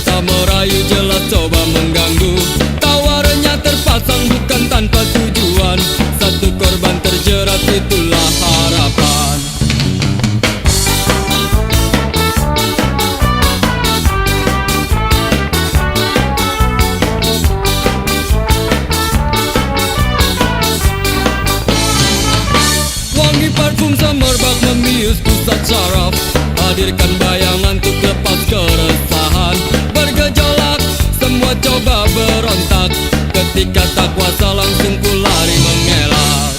Tak merayu jelas coba mengganggu. Tawarannya terpasang bukan tanpa tujuan. Satu korban terjerat itulah harapan. Wangi parfum semerbak membius pusat saraf. Hadirkan bayangan untuk lepas keresahan. Bergejolak, semua coba berontak. Ketika tak kuasa langsung ku lari mengelak.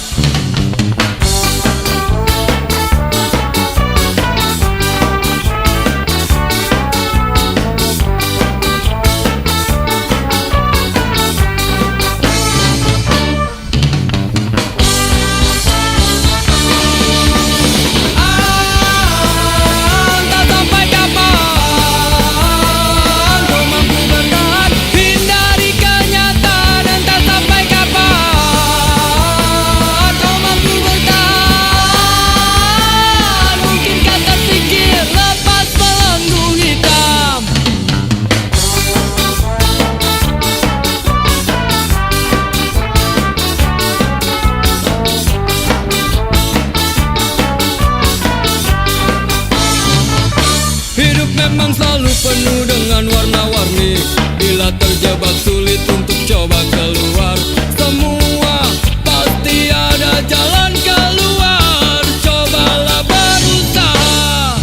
Hidup memang selalu penuh dengan warna-warni. Bila terjebak sulit untuk coba keluar. Semua pasti ada jalan keluar. Cobalah berusaha.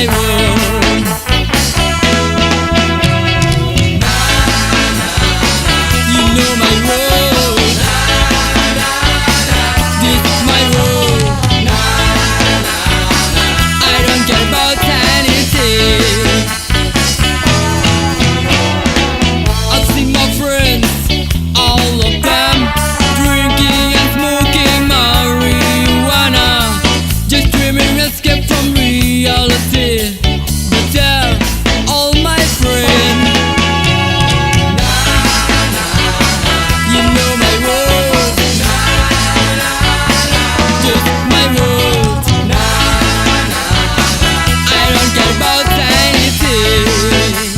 my world. You know my world. This is my world. I don't care about anything. I see my friends, all of them, drinking and smoking marijuana, just dreaming escape from reality. But they're all my friends. You know my world. Just my world. I don't care about anything.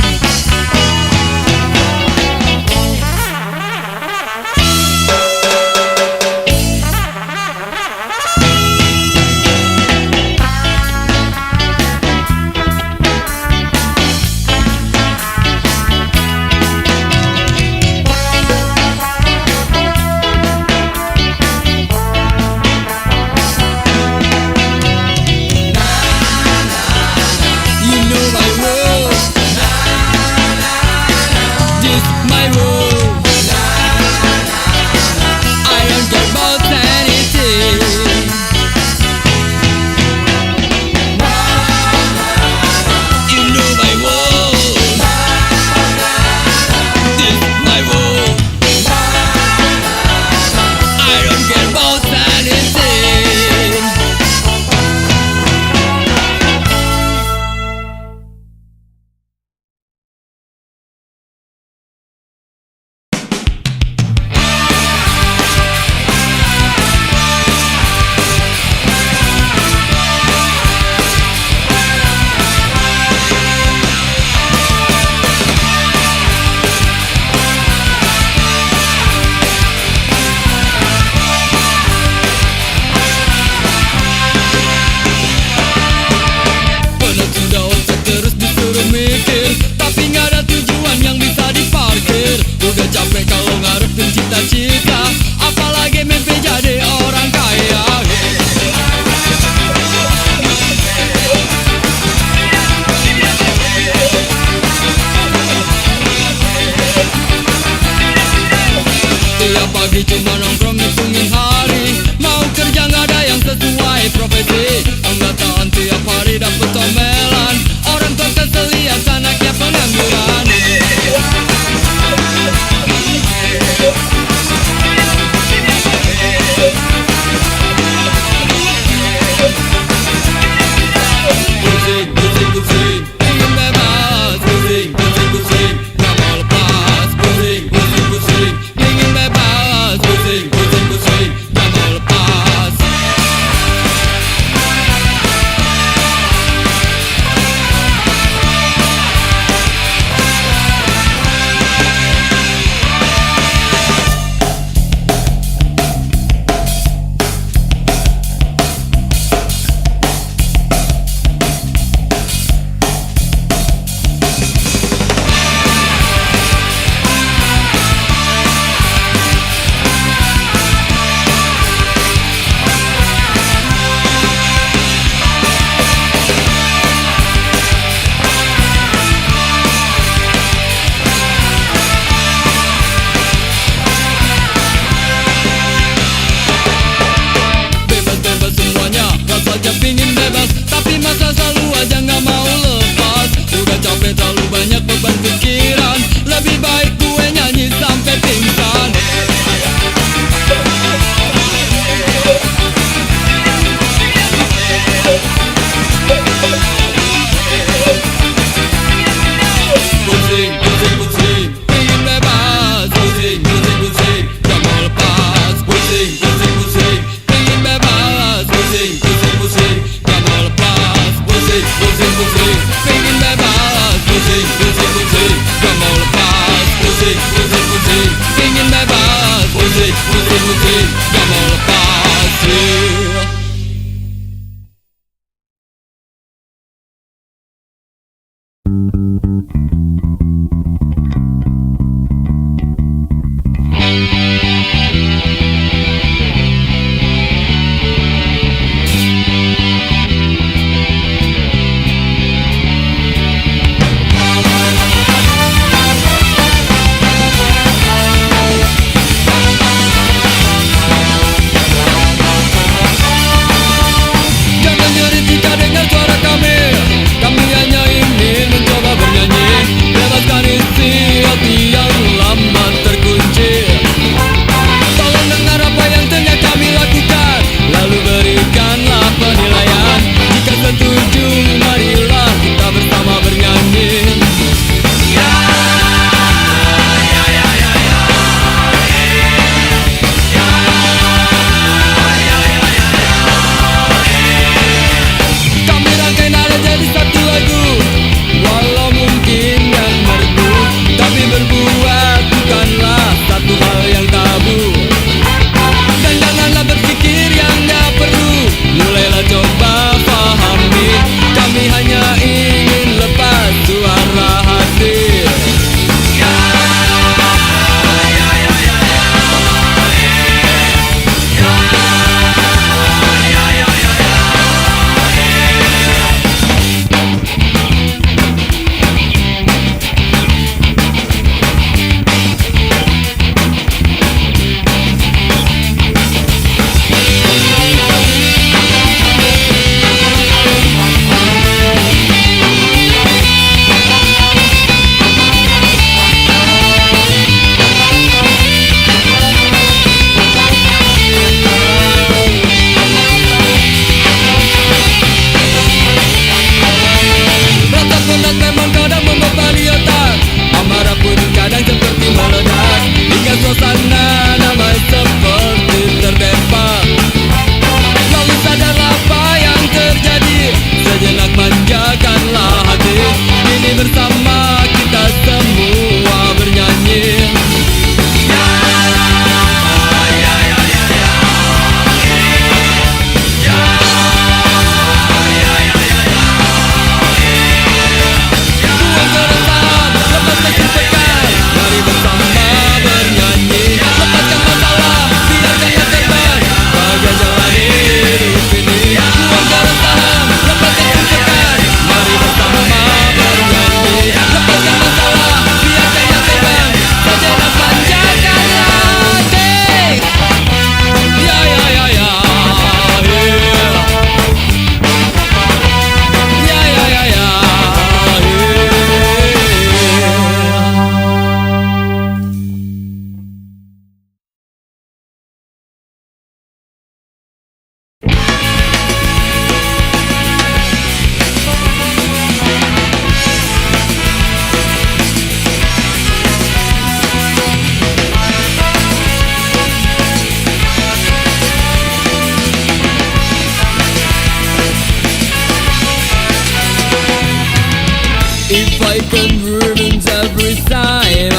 If I can ruin every time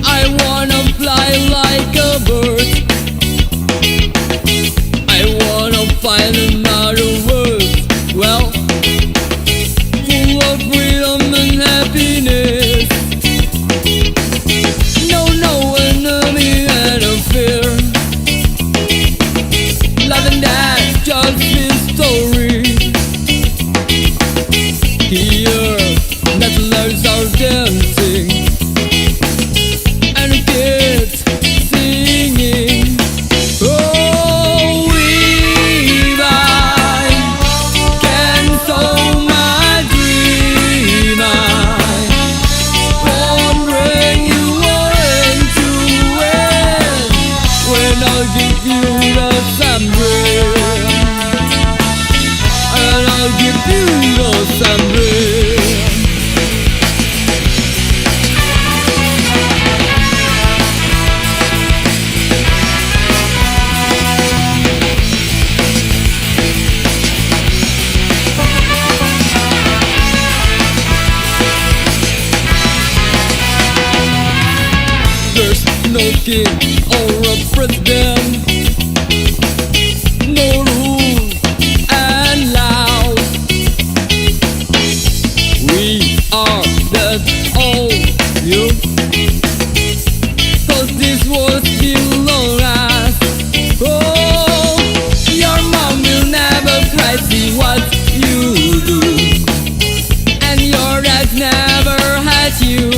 I wanna fly like a bird. I wanna find another world, well, full of freedom and happiness. No enemy and no fear. Loving that just this story. Here, nettlers are dancing and the kids singing. Oh, if I can sow my dream, I won't bring you on to it when I'll give you the sunbreak, and I'll give you the sunbreak. There's no king or a president, no rules and laws. We are that all you, 'cause this world belongs us. Oh, your mom will never cry, see what you do, and your dad never had you.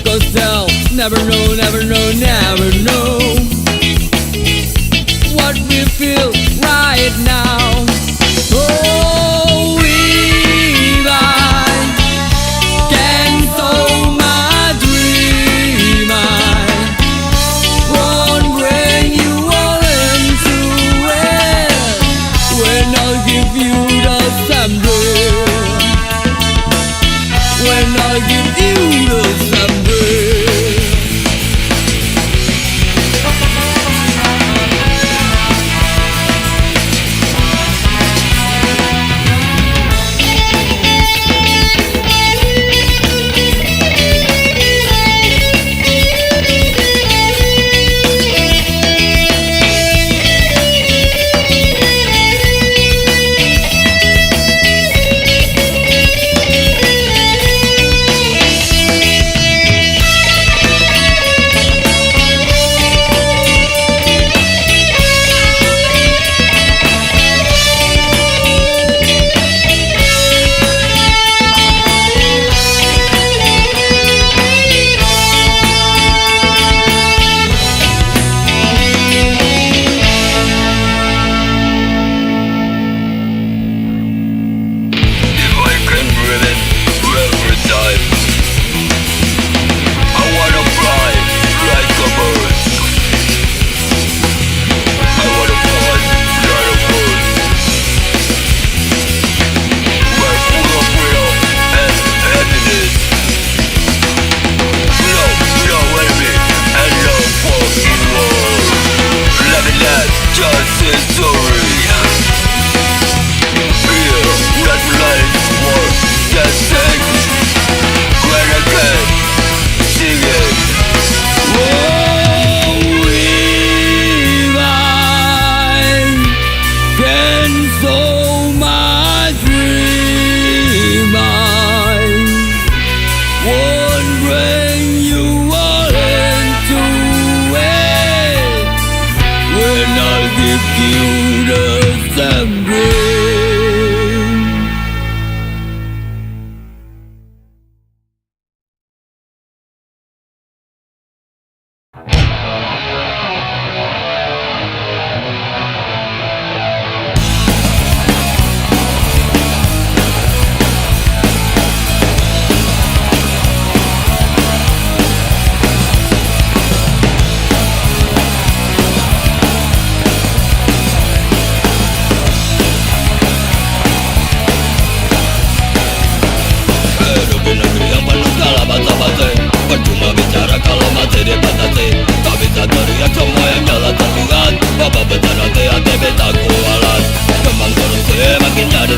'Cause they'll never know, never know, never know what we feel right now. Oh, if I can sow my dream, I won't bring you all into it when I'll give you the sunbreak, when I'll give you the sunbreak. Bapak bencana hati beta kualat, kembang terus makin jadi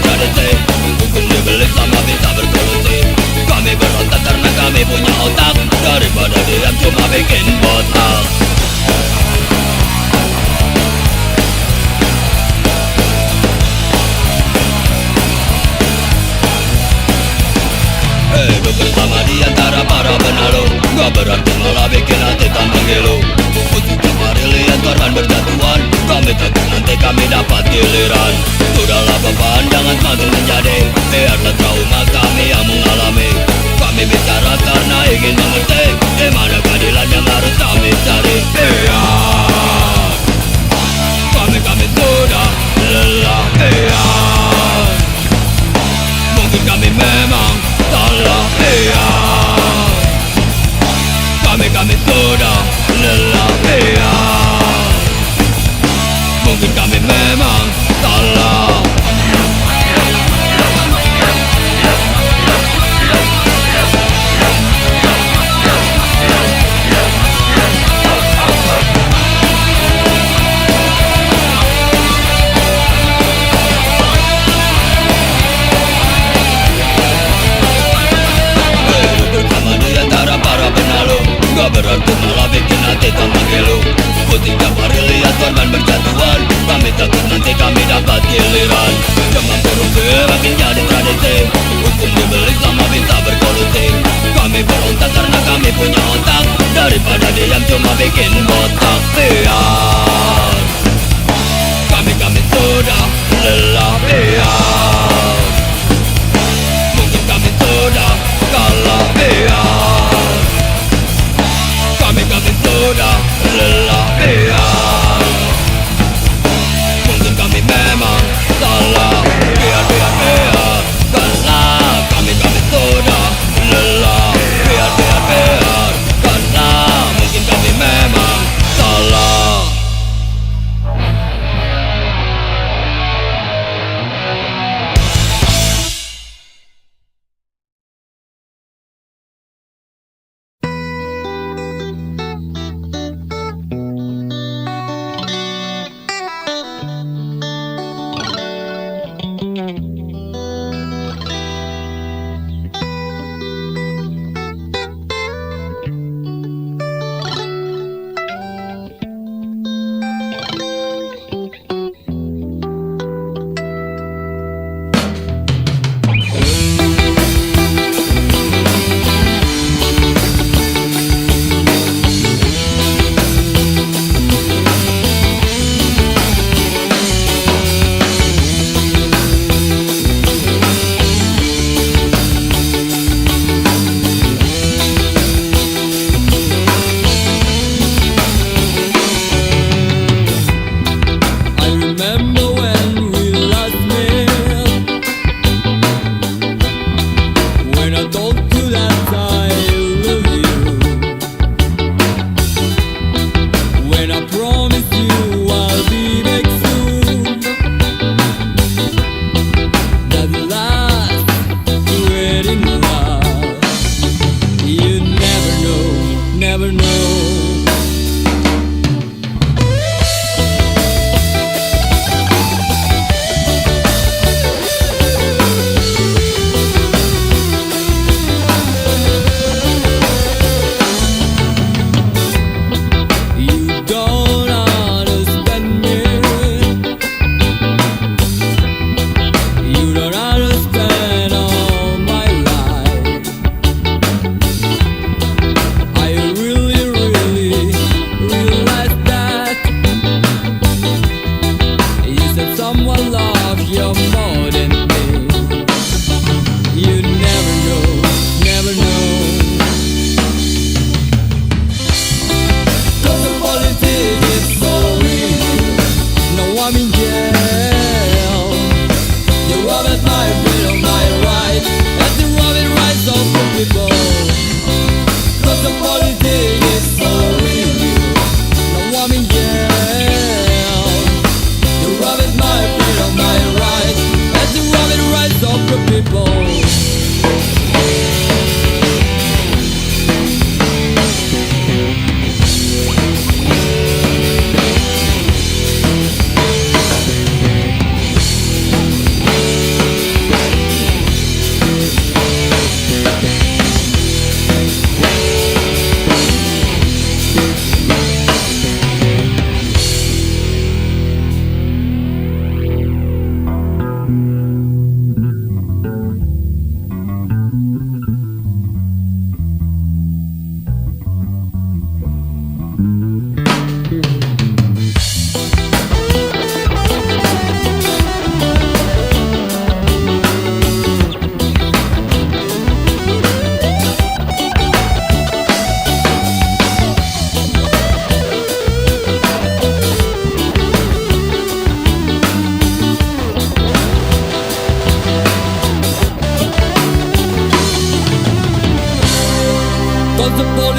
kami dapat giliran. Sudahlah beban jangan semakin menjadi, biarlah trauma kami yang mengalami. Kami bicara karena ingin mengerti, di mana keadilan yang harus kami cari. Biar kami sudah lelah. Biar mungkin kami memang salah. Biar kami sudah lelah. Biar mungkin kami memang salah. Hidup bersama di antara para penalu, gak berarti malah bikin hati tambah gelu. Putih tiap hari lihat korban berjatuhan, kami takut nanti kami dapat giliran. Demam korupsi makin jadi tradisi, hukum dibeli sama bisa berkolusi. Kami berontak karena kami punya otak, daripada diam cuma bikin botak. Biar kami sudah lelah. Biar mungkin kami sudah kalah. Biar kami sudah lelah. Biar mungkin kami memang salah. Biar karena kami sudah lelah. Biar karena mungkin kami memang salah.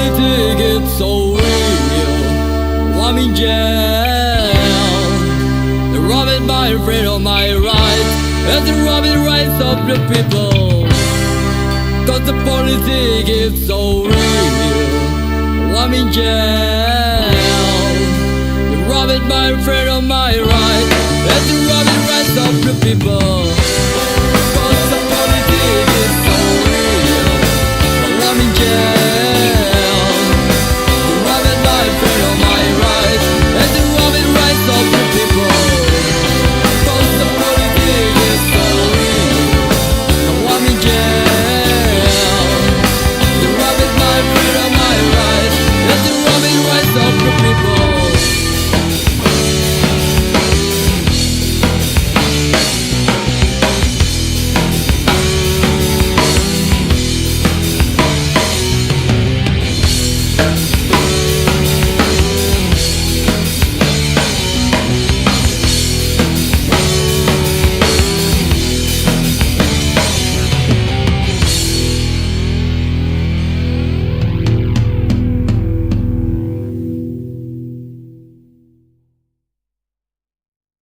politics it's so real, I'm in jail. They're robbing my freedom, my rights, and they're robbing rights of the people. Cause the politics is so real, I'm in jail. They're robbing my freedom, my rights, and